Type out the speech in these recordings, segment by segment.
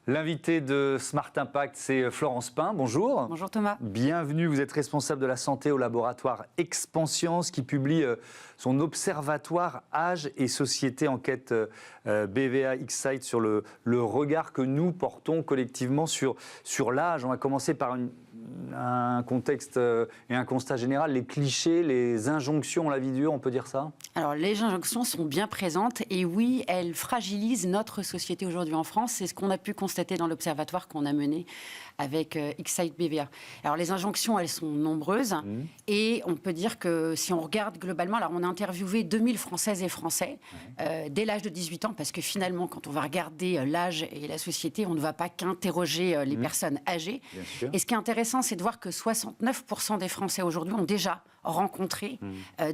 L'invité de Smart Impact, c'est Florence Pain. Bonjour. Bonjour Thomas. Bienvenue, vous êtes responsable de la santé au laboratoire Expanscience qui publie son observatoire âge et société enquête BVA X-Site sur le regard que nous portons collectivement sur l'âge. On va commencer par un contexte et un constat général, les clichés, les injonctions en la vie dure, on peut dire ça? Alors les injonctions sont bien présentes et oui, elles fragilisent notre société aujourd'hui en France. C'est ce qu'on a pu constater dans l'observatoire qu'on a mené avec X-Site BVA. Alors les injonctions, elles sont nombreuses et on peut dire que si on regarde globalement, alors on a interviewé 2000 Françaises et Français dès l'âge de 18 ans parce que finalement, quand on va regarder l'âge et la société, on ne va pas qu'interroger les personnes âgées. Et ce qui est intéressant, c'est de voir que 69% des Français aujourd'hui ont déjà rencontré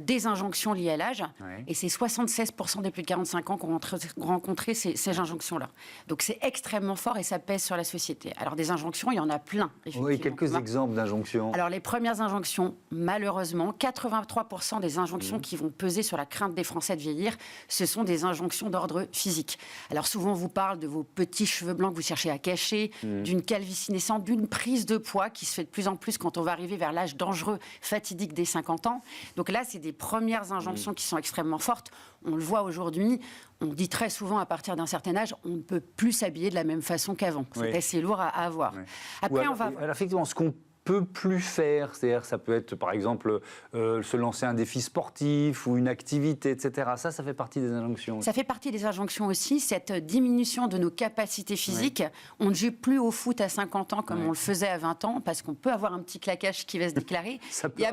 des injonctions liées à l'âge et c'est 76% des plus de 45 ans qui ont rencontré ces injonctions-là. Donc c'est extrêmement fort et ça pèse sur la société. Alors des injonctions, il y en a plein. Oui, quelques exemples d'injonctions. Alors les premières injonctions, malheureusement, 83% des injonctions qui vont peser sur la crainte des Français de vieillir, ce sont des injonctions d'ordre physique. Alors souvent on vous parle de vos petits cheveux blancs que vous cherchez à cacher, d'une calvitie naissante, d'une prise de poids qui se fait de plus en plus quand on va arriver vers l'âge dangereux, fatidique des 50 ans. Donc là, c'est des premières injonctions qui sont extrêmement fortes. On le voit aujourd'hui, on dit très souvent à partir d'un certain âge, on ne peut plus s'habiller de la même façon qu'avant. C'est assez lourd à avoir. Après, alors, effectivement, ce qu'on peut plus faire, c'est-à-dire ça peut être par exemple se lancer un défi sportif ou une activité, etc. Ça fait partie des injonctions. Ça fait partie des injonctions aussi, cette diminution de nos capacités physiques. On ne joue plus au foot à 50 ans comme on le faisait à 20 ans parce qu'on peut avoir un petit claquage qui va se déclarer. Ça peut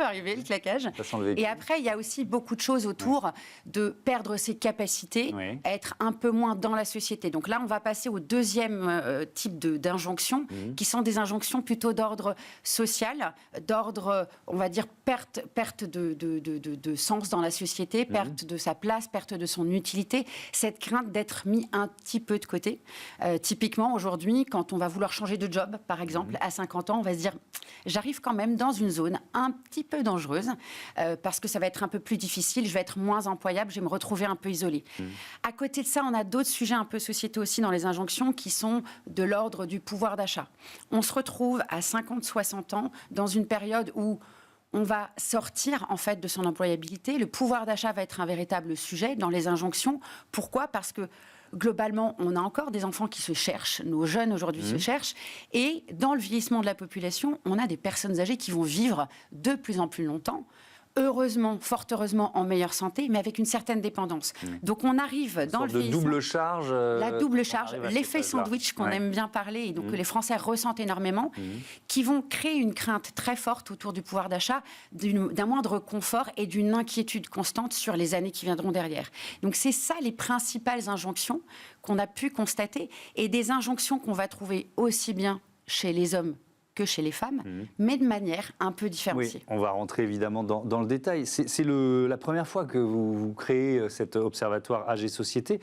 arriver, le claquage. Et après, il y a aussi beaucoup de choses autour de perdre ses capacités, être un peu moins dans la société. Donc là, on va passer au deuxième type d'injonctions qui sont des injonctions plutôt d'ordre social, d'ordre, on va dire, perte de sens dans la société, perte de sa place, perte de son utilité, cette crainte d'être mis un petit peu de côté. Typiquement, aujourd'hui, quand on va vouloir changer de job, par exemple, à 50 ans, on va se dire, j'arrive quand même dans une zone un petit peu dangereuse, parce que ça va être un peu plus difficile, je vais être moins employable, je vais me retrouver un peu isolée. À côté de ça, on a d'autres sujets un peu sociétaux aussi dans les injonctions qui sont de l'ordre du pouvoir d'achat. On se retrouve à 50-60 ans, dans une période où on va sortir en fait de son employabilité. Le pouvoir d'achat va être un véritable sujet dans les injonctions. Pourquoi ? Parce que globalement, on a encore des enfants qui se cherchent, nos jeunes aujourd'hui se cherchent, et dans le vieillissement de la population, on a des personnes âgées qui vont vivre de plus en plus longtemps. Heureusement, fort heureusement, en meilleure santé, mais avec une certaine dépendance. Donc on arrive dans le vieillissement. Double charge. La double charge, l'effet sandwich qu'on aime bien parler, et donc que les Français ressentent énormément, qui vont créer une crainte très forte autour du pouvoir d'achat, d'un moindre confort et d'une inquiétude constante sur les années qui viendront derrière. Donc c'est ça les principales injonctions qu'on a pu constater, et des injonctions qu'on va trouver aussi bien chez les hommes que chez les femmes, mais de manière un peu différenciée. Oui, on va rentrer évidemment dans le détail. C'est la première fois que vous créez cet observatoire âge et société.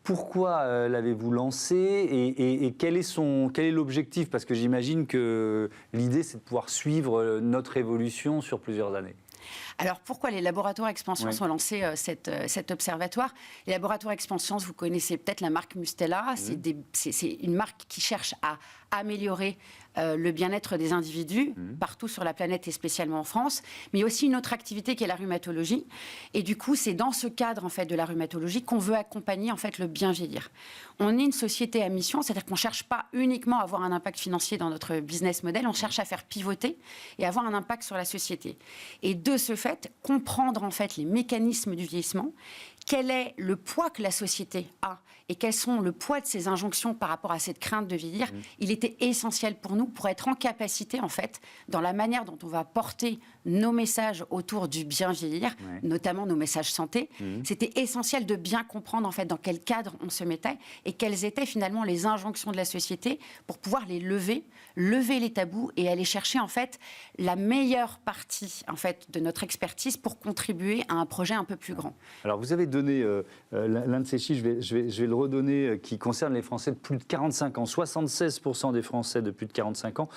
Pourquoi l'avez-vous lancé et quel est l'objectif? Parce que j'imagine que l'idée, c'est de pouvoir suivre notre évolution sur plusieurs années. Alors, pourquoi les laboratoires Expanscience ont lancé cet observatoire? Les laboratoires Expanscience, vous connaissez peut-être la marque Mustela. C'est une marque qui cherche à améliorer le bien-être des individus partout sur la planète et spécialement en France. Mais il y a aussi une autre activité qui est la rhumatologie. Et du coup, c'est dans ce cadre en fait, de la rhumatologie qu'on veut accompagner en fait, le bien vieillir. On est une société à mission, c'est-à-dire qu'on ne cherche pas uniquement à avoir un impact financier dans notre business model, on cherche à faire pivoter et avoir un impact sur la société. Et de ce fait, comprendre en fait les mécanismes du vieillissement, quel est le poids que la société a et quels sont le poids de ces injonctions par rapport à cette crainte de vieillir, il était essentiel pour nous pour être en capacité, en fait, dans la manière dont on va porter nos messages autour du bien vieillir, notamment nos messages santé. C'était essentiel de bien comprendre, en fait, dans quel cadre on se mettait et quelles étaient finalement les injonctions de la société pour pouvoir les lever les tabous et aller chercher, en fait, la meilleure partie, en fait, de notre expertise pour contribuer à un projet un peu plus grand. Alors, vous avez donné l'un de ces chiffres, je vais le redonner, qui concerne les Français de plus de 45 ans. 76% des Français de plus de 45 ans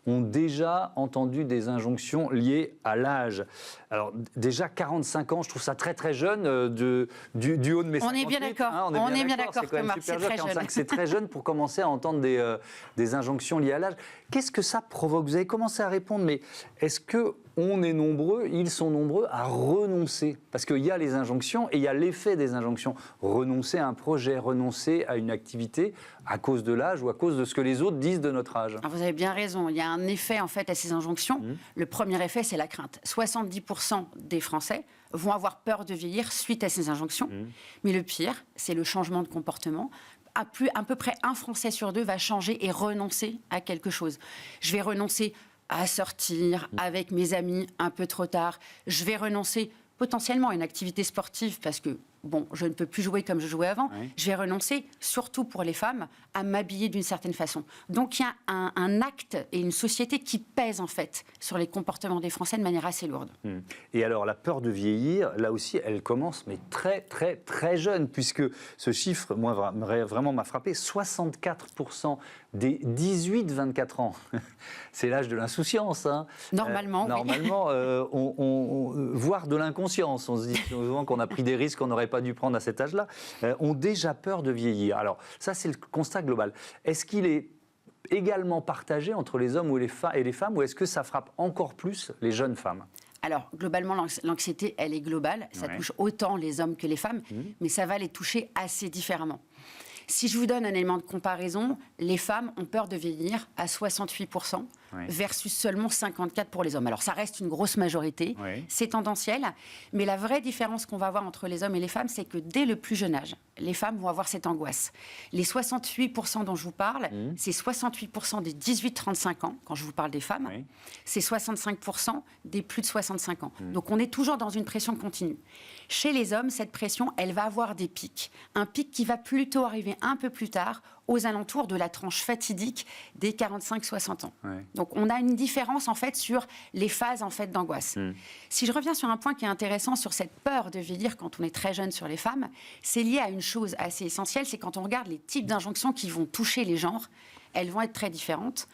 ont déjà entendu des injonctions liées à l'âge. Alors déjà 45 ans, je trouve ça très très jeune du haut de mes 58. On est bien d'accord. Hein, on est bien d'accord que Marc, c'est très jeune. C'est très jeune pour commencer à entendre des injonctions liées à l'âge. Qu'est-ce que ça provoque? Vous avez commencé à répondre, mais est-ce que on est nombreux, ils sont nombreux à renoncer? Parce qu'il y a les injonctions et il y a l'effet des injonctions. Renoncer à un projet, renoncer à une activité à cause de l'âge ou à cause de ce que les autres disent de notre âge. Alors vous avez bien raison. Il y a un effet en fait à ces injonctions. Le premier effet, c'est la crainte. 70% des Français vont avoir peur de vieillir suite à ces injonctions. Mais le pire, c'est le changement de comportement. À peu près un Français sur deux va changer et renoncer à quelque chose. Je vais renoncer à sortir avec mes amis un peu trop tard. Je vais renoncer potentiellement à une activité sportive parce que, bon, je ne peux plus jouer comme je jouais avant. Oui. Je vais renoncer, surtout pour les femmes, à m'habiller d'une certaine façon. Donc il y a un acte et une société qui pèsent en fait sur les comportements des Français de manière assez lourde. Et alors la peur de vieillir, là aussi, elle commence mais très très très jeune, puisque ce chiffre, moi, vraiment m'a frappé, 64% des 18-24 ans, c'est l'âge de l'insouciance. Hein. Normalement, normalement, voire de l'inconscience. On se dit souvent qu'on a pris des risques qu'on n'aurait pas dû prendre à cet âge-là, ont déjà peur de vieillir. Alors ça, c'est le constat global. Est-ce qu'il est également partagé entre les hommes et les femmes, ou est-ce que ça frappe encore plus les jeunes femmes ? Alors, globalement, l'anxiété, elle est globale. Ça touche autant les hommes que les femmes, mais ça va les toucher assez différemment. Si je vous donne un élément de comparaison, les femmes ont peur de vieillir à 68% versus seulement 54% pour les hommes. Alors ça reste une grosse majorité, c'est tendanciel, mais la vraie différence qu'on va avoir entre les hommes et les femmes, c'est que dès le plus jeune âge, les femmes vont avoir cette angoisse. Les 68% dont je vous parle, c'est 68% des 18-35 ans, quand je vous parle des femmes, c'est 65% des plus de 65 ans. Donc on est toujours dans une pression continue. Chez les hommes, cette pression, elle va avoir des pics. Un pic qui va plutôt arriver un peu plus tard, aux alentours de la tranche fatidique des 45-60 ans. Donc on a une différence en fait sur les phases en fait d'angoisse. Si je reviens sur un point qui est intéressant sur cette peur de vieillir quand on est très jeune sur les femmes, c'est lié à une chose assez essentielle, c'est quand on regarde les types d'injonctions qui vont toucher les genres, elles vont être très différentes,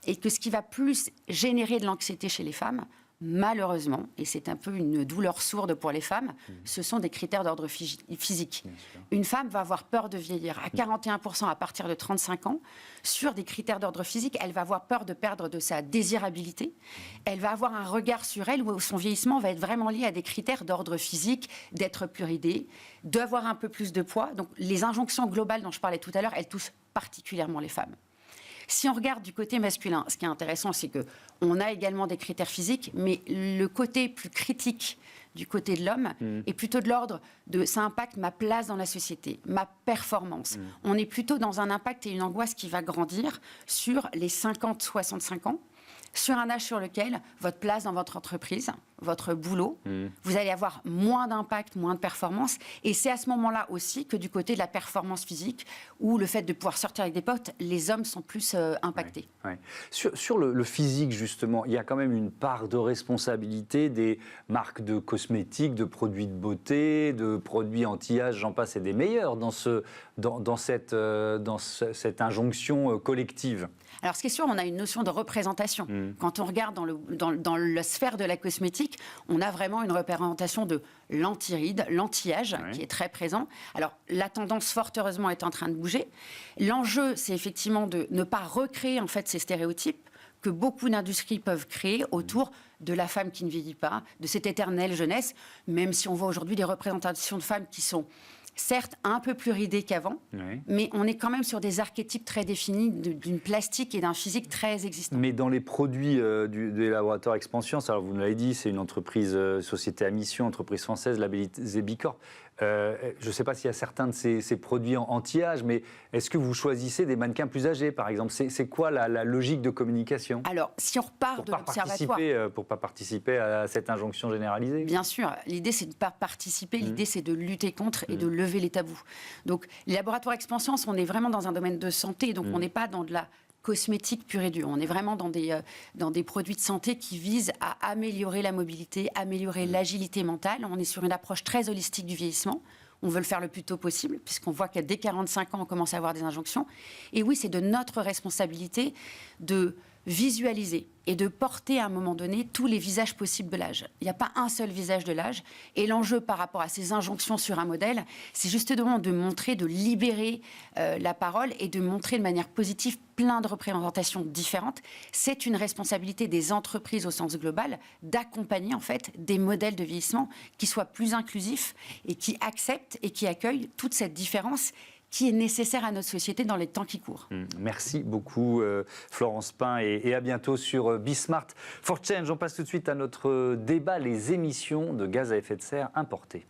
et que ce qui va plus générer de l'anxiété chez les femmes, malheureusement, et c'est un peu une douleur sourde pour les femmes, ce sont des critères d'ordre physique. Une femme va avoir peur de vieillir à 41% à partir de 35 ans. Sur des critères d'ordre physique, elle va avoir peur de perdre de sa désirabilité. Elle va avoir un regard sur elle où son vieillissement va être vraiment lié à des critères d'ordre physique, d'être plus ridée, d'avoir un peu plus de poids. Donc les injonctions globales dont je parlais tout à l'heure, elles touchent particulièrement les femmes. Si on regarde du côté masculin, ce qui est intéressant, c'est qu'on a également des critères physiques, mais le côté plus critique du côté de l'homme est plutôt de l'ordre de ça impacte ma place dans la société, ma performance. On est plutôt dans un impact et une angoisse qui va grandir sur les 50-65 ans, sur un âge sur lequel votre place dans votre entreprise, votre boulot, vous allez avoir moins d'impact, moins de performance. Et c'est à ce moment-là aussi que du côté de la performance physique, ou le fait de pouvoir sortir avec des potes, les hommes sont plus impactés. Sur le physique, justement, il y a quand même une part de responsabilité des marques de cosmétiques, de produits de beauté, de produits anti-âge, j'en passe, et des meilleurs dans cette injonction collective. Alors, ce qui est sûr, on a une notion de représentation. Quand on regarde dans la sphère de la cosmétique, on a vraiment une représentation de l'anti-ride, l'anti-âge, qui est très présent. Alors, la tendance, fort heureusement, est en train de bouger. L'enjeu, c'est effectivement de ne pas recréer, en fait, ces stéréotypes que beaucoup d'industries peuvent créer autour de la femme qui ne vieillit pas, de cette éternelle jeunesse, même si on voit aujourd'hui des représentations de femmes qui sont certes un peu plus ridées qu'avant, mais on est quand même sur des archétypes très définis d'une plastique et d'un physique très existant. Mais dans les produits des laboratoires Expansion, alors vous nous l'avez dit, c'est une entreprise, société à mission, entreprise française, labellisée Bicorp. Je ne sais pas s'il y a certains de ces produits anti-âge, mais est-ce que vous choisissez des mannequins plus âgés, par exemple ? C'est quoi la logique de communication ? Alors, si on repart de l'observatoire... Pour ne pas participer à cette injonction généralisée ? Bien sûr, l'idée c'est de ne pas participer, l'idée c'est de lutter contre et de lever les tabous. Donc, les laboratoires Expansion, on est vraiment dans un domaine de santé, donc on n'est pas dans de la cosmétique pure et dure. On est vraiment dans des produits de santé qui visent à améliorer la mobilité, améliorer l'agilité mentale. On est sur une approche très holistique du vieillissement. On veut le faire le plus tôt possible, puisqu'on voit qu'à dès 45 ans, on commence à avoir des injonctions. Et oui, c'est de notre responsabilité de visualiser et de porter à un moment donné tous les visages possibles de l'âge. Il n'y a pas un seul visage de l'âge. Et l'enjeu par rapport à ces injonctions sur un modèle, c'est justement de montrer, de libérer la parole et de montrer de manière positive plein de représentations différentes. C'est une responsabilité des entreprises au sens global d'accompagner en fait des modèles de vieillissement qui soient plus inclusifs et qui acceptent et qui accueillent toute cette différence qui est nécessaire à notre société dans les temps qui courent. Merci beaucoup Florence Pain et à bientôt sur Be-Smart for Change. On passe tout de suite à notre débat, les émissions de gaz à effet de serre importées.